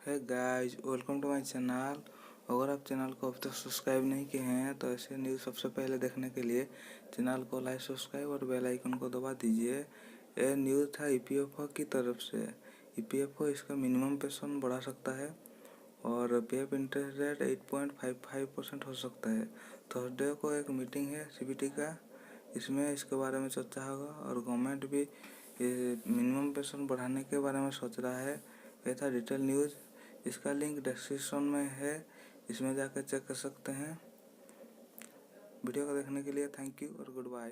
है guys, welcome to my channel. अगर आप चैनल को अब तक सब्सक्राइब नहीं किए हैं तो ऐसे न्यूज़ सबसे पहले देखने के लिए चैनल को लाइक, सब्सक्राइब और बेल आइकन को दबा दीजिए। यह न्यूज़ था ईपीएफओ की तरफ से। ईपीएफओ इसका मिनिमम पेंशन बढ़ा सकता है और पीएफ इंटरेस्ट रेट 8.55% हो सकता है। थर्सडे को एक मीटिंग है सीबीटी का, इसमें इसके बारे में चर्चा होगा और गवर्नमेंट भी मिनिमम पेंशन बढ़ाने के बारे में सोच रहा है। यह था डिटेल न्यूज़। इसका लिंक डिस्क्रिप्शन में है, इसमें जाकर चेक कर सकते हैं। वीडियो को देखने के लिए थैंक यू और गुड बाय।